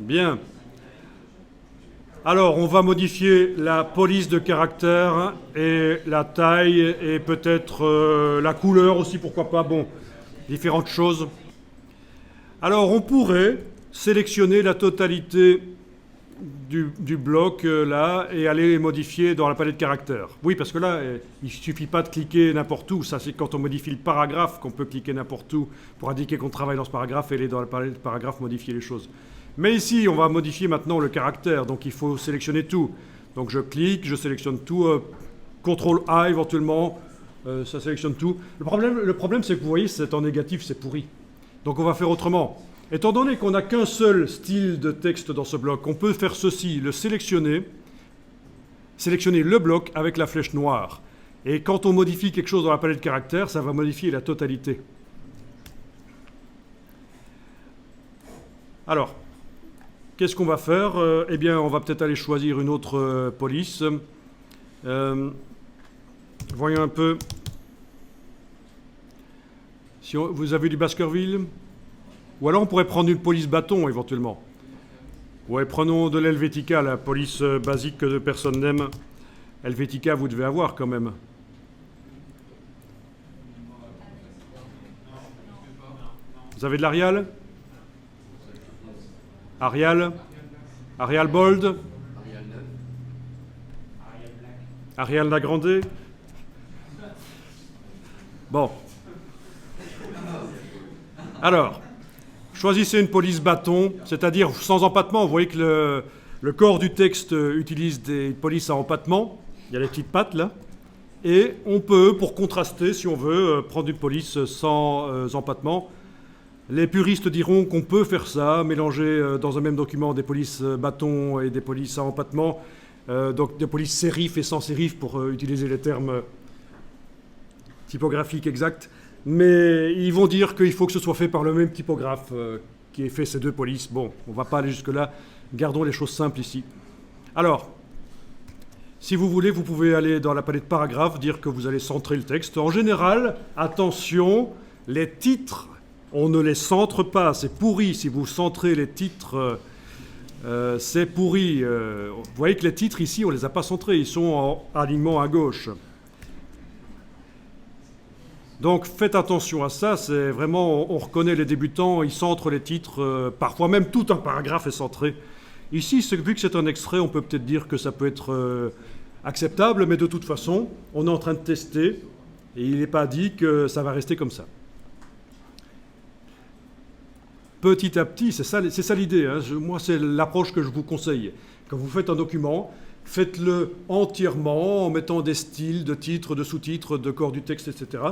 Bien. Alors, on va modifier la police de caractère et la taille et peut-être la couleur aussi, pourquoi pas. Bon, différentes choses. Alors, on pourrait sélectionner la totalité du bloc là et aller modifier dans la palette de caractères. Oui, parce que là, il ne suffit pas de cliquer n'importe où. Ça, c'est quand on modifie le paragraphe qu'on peut cliquer n'importe où pour indiquer qu'on travaille dans ce paragraphe et aller dans la palette de paragraphe modifier les choses. Mais ici, on va modifier maintenant le caractère, donc il faut sélectionner tout. Donc je clique, je sélectionne tout, CTRL-A éventuellement, ça sélectionne tout. Le problème c'est que vous voyez, c'est en négatif, c'est pourri. Donc on va faire autrement. Étant donné qu'on n'a qu'un seul style de texte dans ce bloc, on peut faire ceci, le sélectionner le bloc avec la flèche noire. Et quand on modifie quelque chose dans la palette de caractères, ça va modifier la totalité. Alors, qu'est-ce qu'on va faire? Eh bien, on va peut-être aller choisir une autre police. Voyons un peu. Si vous avez du Baskerville? Ou alors on pourrait prendre une police bâton, éventuellement. Ouais, prenons de l'Helvetica, la police basique que personne n'aime. Helvetica, vous devez avoir quand même. Vous avez de l'Arial? Arial Bold? Arial Lagrandé? Bon. Alors, choisissez une police bâton, c'est-à-dire sans empattement. Vous voyez que le corps du texte utilise des polices à empattement. Il y a les petites pattes là. Et on peut, pour contraster, si on veut, prendre une police sans empattement. Les puristes diront qu'on peut faire ça, mélanger dans un même document des polices bâtons et des polices à empattement, donc des polices sérif et sans sérif pour utiliser les termes typographiques exacts. Mais ils vont dire qu'il faut que ce soit fait par le même typographe qui ait fait ces deux polices. Bon, on ne va pas aller jusque-là. Gardons les choses simples ici. Alors, si vous voulez, vous pouvez aller dans la palette paragraphe, dire que vous allez centrer le texte. En général, attention, les titres, on ne les centre pas. C'est pourri. Si vous centrez les titres, c'est pourri. Vous voyez que les titres ici, on ne les a pas centrés. Ils sont en alignement à gauche. Donc faites attention à ça, c'est vraiment, on reconnaît les débutants, ils centrent les titres, parfois même tout un paragraphe est centré. Ici, vu que c'est un extrait, on peut peut-être dire que ça peut être acceptable, mais de toute façon, on est en train de tester, et il n'est pas dit que ça va rester comme ça. Petit à petit, c'est ça l'idée, hein. Moi c'est l'approche que je vous conseille. Quand vous faites un document, faites-le entièrement en mettant des styles de titres, de sous-titres, de corps du texte, etc.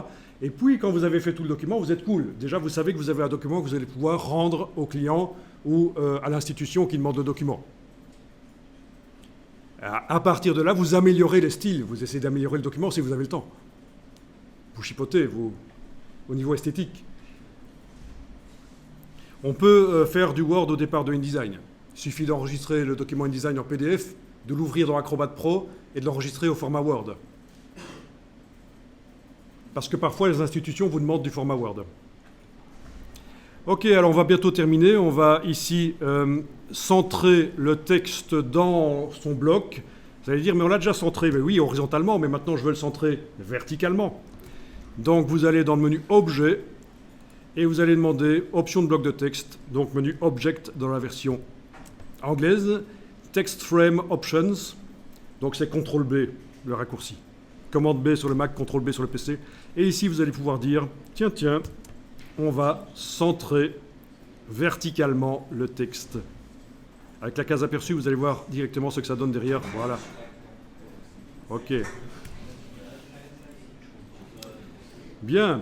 Et puis, quand vous avez fait tout le document, vous êtes cool. Déjà, vous savez que vous avez un document que vous allez pouvoir rendre au client ou à l'institution qui demande le document. À partir de là, vous améliorez les styles. Vous essayez d'améliorer le document si vous avez le temps. Vous chipotez, vous, au niveau esthétique. On peut faire du Word au départ de InDesign. Il suffit d'enregistrer le document InDesign en PDF, de l'ouvrir dans Acrobat Pro et de l'enregistrer au format Word. Parce que parfois, les institutions vous demandent du format Word. Ok, alors on va bientôt terminer. On va ici centrer le texte dans son bloc. Vous allez dire, mais on l'a déjà centré. Mais oui, horizontalement, mais maintenant je veux le centrer verticalement. Donc vous allez dans le menu Objet et vous allez demander Option de bloc de texte, donc menu Object dans la version anglaise, Text Frame Options, donc c'est CTRL B, le raccourci. Commande B sur le Mac, CTRL B sur le PC. Et ici, vous allez pouvoir dire, tiens, on va centrer verticalement le texte. Avec la case aperçue, vous allez voir directement ce que ça donne derrière. Voilà. OK. Bien.